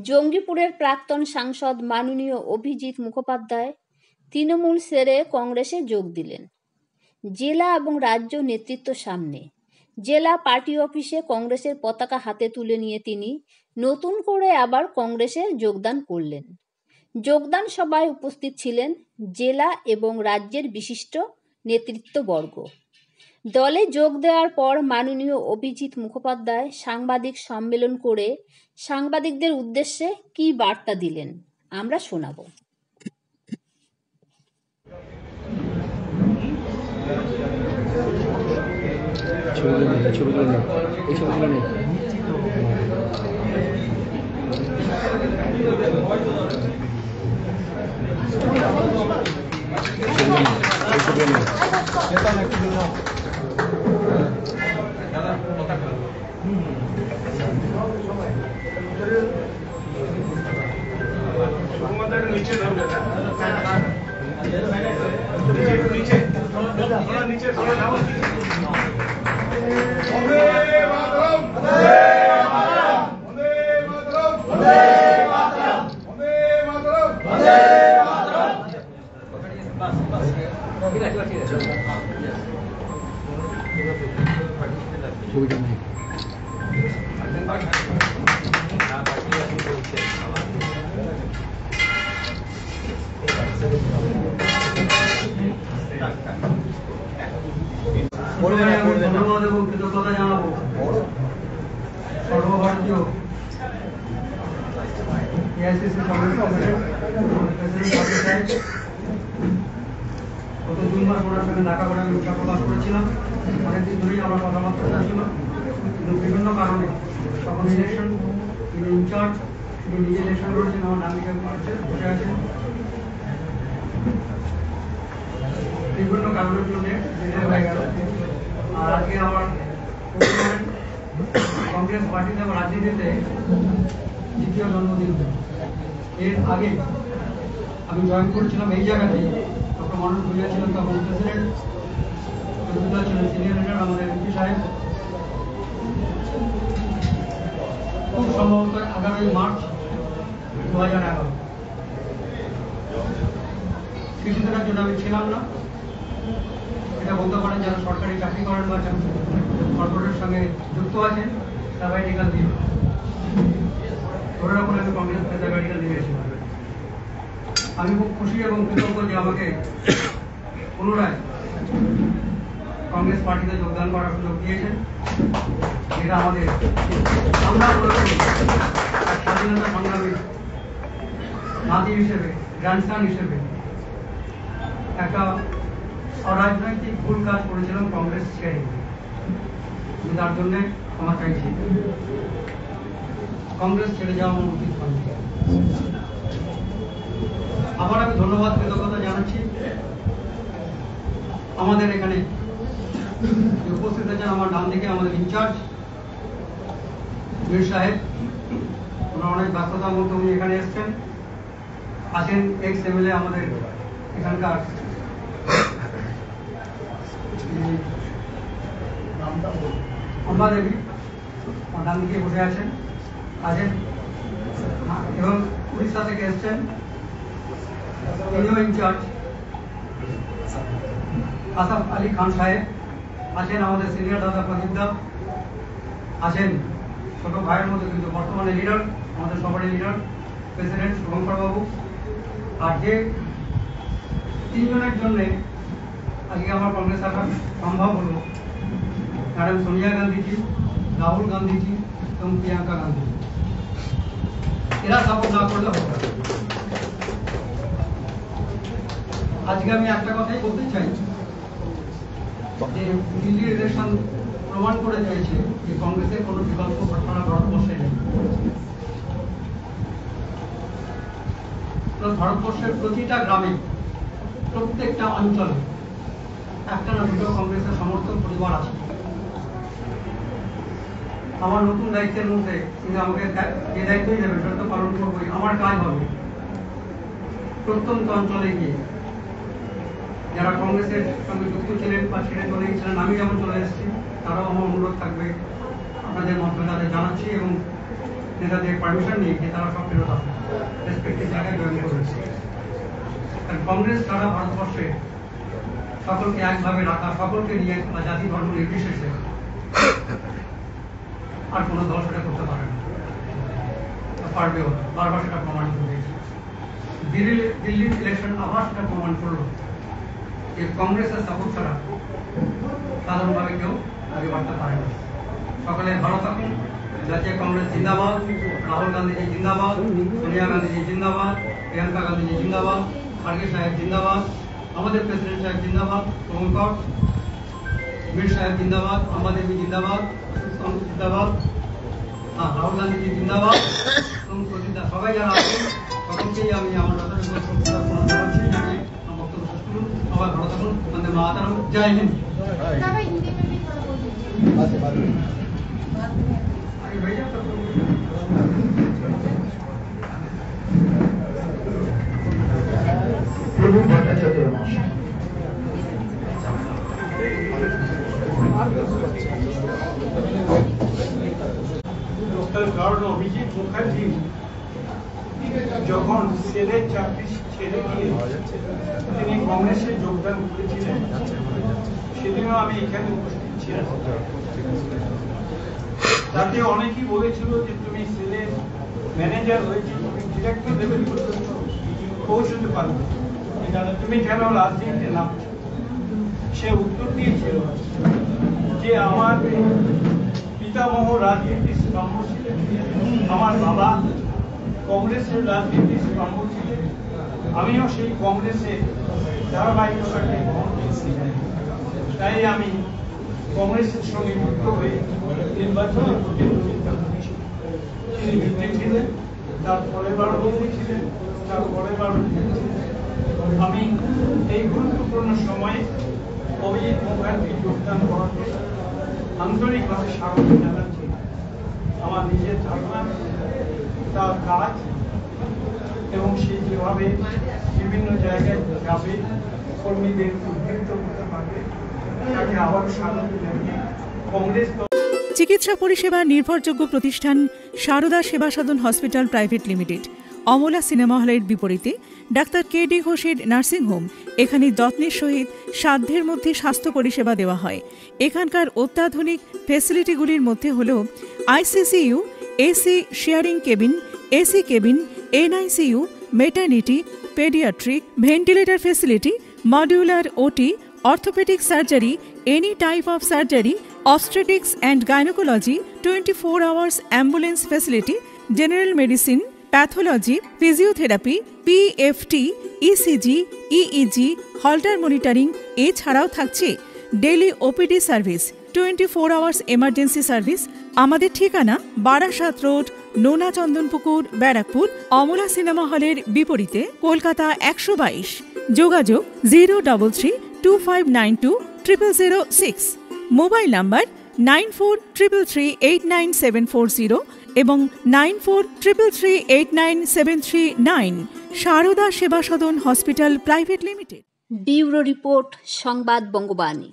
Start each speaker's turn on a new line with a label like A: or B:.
A: জঙ্গিপুরের প্রাক্তন সাংসদ মাননীয় অভিজিৎ মুখোপাধ্যায় তৃণমূল ছেড়ে কংগ্রেসে যোগ দিলেন। জেলা এবং রাজ্য নেতৃত্ব সামনে জেলা পার্টি অফিসে কংগ্রেসের পতাকা হাতে তুলে নিয়ে তিনি নতুন করে আবার কংগ্রেসে যোগদান করলেন। যোগদান সভায় উপস্থিত ছিলেন জেলা এবং রাজ্যের বিশিষ্ট নেতৃত্ববর্গ। দলে যোগ দেওয়ার পর মাননীয় অভিজিৎ মুখোপাধ্যায় সাংবাদিক সম্মেলন করে সাংবাদিকদের উদ্দেশ্যে কি বার্তা দিলেন আমরা শোনাবো।
B: ধন্যবাদ এবং কৃতজ্ঞতা জানাবো সর্বভারতীয় এআইসিসি কংগ্রেস প্রেসিডেন্ট গত 2 মাস ওনার সঙ্গে দেখা করে আমি ইচ্ছা প্রকাশ করেছিলাম। অনেকদিন ধরেই আমার কথাবার্তা ছিল, কিন্তু বিভিন্ন কারণে তখন ইলেকশন তিনি ইনচার্জ, তিনি নিজে ইলেকশন করেছেন, আমার নাম লিখে বসে আছেন। বিভিন্ন কারণের জন্য হয়ে গেল। আর আজকে আমার কংগ্রেস পার্টিতে বা রাজনীতিতে দ্বিতীয় জন্মদিন। এর আগে আমি জয়েন করেছিলাম এই জায়গাতেই, ডক্টর মনোজ ভুইয়া ছিলেন তখন প্রেসিডেন্ট, ছিলেন সিনিয়র লিডার আমাদের এমপি সাহেব। খুব সম্ভবত 11ই মার্চ 2011। কিছুদিনের জন্য আমি ছিলাম না, এটা বলতে পারেন যারা সরকারি চাকরি করেন বা কর্পোরেটের সঙ্গে যুক্ত আছেন সাবাইটিক্যাল দিয়ে ধরে রাখুন আমি কংগ্রেস সাবাইটিক্যাল দিয়েছিলাম। আমি খুব খুশি এবং কৃতজ্ঞ যে আমাকে পুনরায় কংগ্রেস পার্টিতে যোগদান করার সুযোগ দিয়েছেন। এটা আমাদের আমরা স্বাধীনতা সংগ্রামী নাতি হিসেবে, গ্র্যান্ডসন হিসেবে একটা অরাজনৈতিক ভুল কাজ করেছিলাম কংগ্রেস ছেড়ে, তার জন্য ক্ষমা চাইছি। কংগ্রেস ছেড়ে যাওয়া আমার উচিত হয়নি। আবার আমি ধন্যবাদ কৃতজ্ঞতা জানাচ্ছি আমাদের এখানে উপস্থিত আছেন আমার ডান দিকে আমাদের ইনচার্জ মীর সাহেব, ওনার অনেক ব্যস্ততার মধ্যে উনি এখানে এসছেন। আছেন এক্স এমএলএ আমাদের এখানকার অম্বা দেবী, ডান দিকে বসে আছেন এবং উড়িষ্যা থেকে এসছেন তিনিও ইনচার্জ আসাফ আলী খান সাহেব, আছেন আমাদের সিনিয়র দাদা প্রদীপ দা, আছেন ছোট ভাইয়ের মধ্যে কিন্তু বর্তমানে লিডার, আমাদের সবারই লিডার প্রেসিডেন্ট শুভঙ্কর বাবু। আর যে তিনজনের জন্য আজকে আমার কংগ্রেস আসা সম্ভব হলো, ম্যাডাম সোনিয়া গান্ধীজি, রাহুল গান্ধীজি এবং প্রিয়াঙ্কা গান্ধী। এরা সাপোর্ট না করলে হবে। আজকে আমি একটা কথাই বলতে চাই যে দিল্লির ইলেকশন প্রমাণ করে দিয়েছে যে কংগ্রেসের কোনো বিকল্প ঘটনা ভারতবর্ষে নেই। ভারতবর্ষের প্রতিটা গ্রামে, প্রত্যেকটা অঞ্চলে একটা না দুটো কংগ্রেসের সমর্থক পরিবার আছে। আমার নতুন দায়িত্বের মধ্যে তিনি আমাকে যে দায়িত্বই দেবেন সেটা তো পালন করবোই। আমার কাজ হবে প্রত্যন্ত অঞ্চলে গিয়ে যারা কংগ্রেসের সঙ্গে যুক্ত ছিলেন বা ছেড়ে চলে গেছিলেন, আমি যেমন চলে এসেছি, তারাও আমার অনুরোধ থাকবে আপনাদের মাধ্যমে তাদের জানাচ্ছি এবং নেতাদের পারমিশন নিয়ে তারা সব ফেরত আসে, রেসপেক্টিভ জায়গায় জয়েন করেছে। কারণ কংগ্রেস সারা ভারতবর্ষে সকলকে একভাবে রাখা, সকলকে নিয়ে জাতি ধর্ম নির্বিশেষে আর কোনো দল সেটা করতে পারে না, পারবেও, বারবার সেটা প্রমাণিত হয়েছে। দিল্লির ইলেকশন আবার সেটা প্রমাণ করলো যে কংগ্রেসের সাপোর্ট ছাড়া সাধারণভাবে কেউ আগে বাড়তে পারে না। সকলে ভালো থাকুন। জাতীয় কংগ্রেস জিন্দাবাদ, রাহুল গান্ধীজি জিন্দাবাদ, সোনিয়া গান্ধীজি জিন্দাবাদ, প্রিয়াঙ্কা গান্ধীজি জিন্দাবাদ, খার্গে সাহেব জিন্দাবাদ, আমাদের প্রেসিডেন্ট সাহেব জিন্দাবাদ, শুভঙ্কর মির সাহেব জিন্দাবাদ, আম্বাদেবী জিন্দাবাদ, জিন্দাবাদ, রাহুল গান্ধীজি জিন্দাবাদ এবং প্রতিটা সবাই যারা আছেন সকলকেই আমি আমার বক্তব্য শেষ করুন। সবাই ভালো থাকুন। বন্দে মাতরম, জয় হিন্দ।
C: প্রভু ভট্টাচার্য মহাশয়।
D: ডক্টর গর্ণ অভিজিৎ মুখার্জি যখন সেলের চাকরি ছেড়ে দিয়ে তিনি কংগ্রেসে যোগদান করেছিলেন, সেদিনও আমি এখানে উপস্থিত ছিলাম। তাতে অনেকেই বলেছিল যে তুমি সেলের ম্যানেজার হয়েছে, তুমি ডিরেক্টর লেভেল পর্যন্ত পৌঁছতে পারবে, তুমি কেন রাজনীতিতে নামছো? সে উত্তর দিয়েছিল যে আমার পিতামহ রাজনীতির স্তম্ভ ছিলেন, আমার বাবা কংগ্রেসের রাজনীতির স্তম্ভ ছিলেন, আমিও সেই কংগ্রেসে ধারাবাহিকতাকে গ্রহণ করেছি। তাই আমি কংগ্রেসের সঙ্গে যুক্ত হয়ে নির্বাচনে প্রতিদ্বন্দ্বিতা করেছি। তিনি জিতেছিলেন, তার পরের বারও জিতেছিলেন, তার পরের বারও জিতেছিলেন। আমি এই গুরুত্বপূর্ণ সময়ে অভিজিৎ মুখার্জি যোগদান করাতে আন্তরিকভাবে স্বাগত জানাচ্ছি। আমার নিজের ধারণা, তার কাজ এবং সে যেভাবে বিভিন্ন জায়গায় যাবে, কর্মীদের উদ্বৃত্ত করতে পারবে, তাকে আবারও স্বাগত জানিয়ে কংগ্রেস
E: চিকিৎসা পরিষেবা নির্ভরযোগ্য প্রতিষ্ঠান Sarada Seva Sadan hospital private limited, Amala cinema হলের বিপরীতে ডাক্তার কে.ডি. ঘোষের নার্সিংহোম। এখানে যত্নের সহিত সাধ্যের মধ্যে স্বাস্থ্য পরিষেবা দেওয়া হয়। এখানকার অত্যাধুনিক ফেসিলিটিগুলির মধ্যে হল ICCU, AC sharing cabin, AC cabin, NICU, maternity, paediatric, ventilator facility, modular OT, orthopaedic surgery, any type of surgery, obstetrics and gynecology, 24 hours ambulance facility, general medicine, pathology, physiotherapy, PFT, ECG, EEG, Holter monitoring এছাড়াও থাকছে daily OPD service, 24 hours emergency service. আমাদের ঠিকানা Barasat road, নোনা Chandanpukur, Barrackpore, Amala cinema হলের বিপরীতে, কলকাতা 122। যোগাযোগ 03325920006। Mobile number 9433389740 এবং 9433389739। Sarada Seva Sadan hospital private limited.
A: Bureau report, সংবাদ বঙ্গবাণী।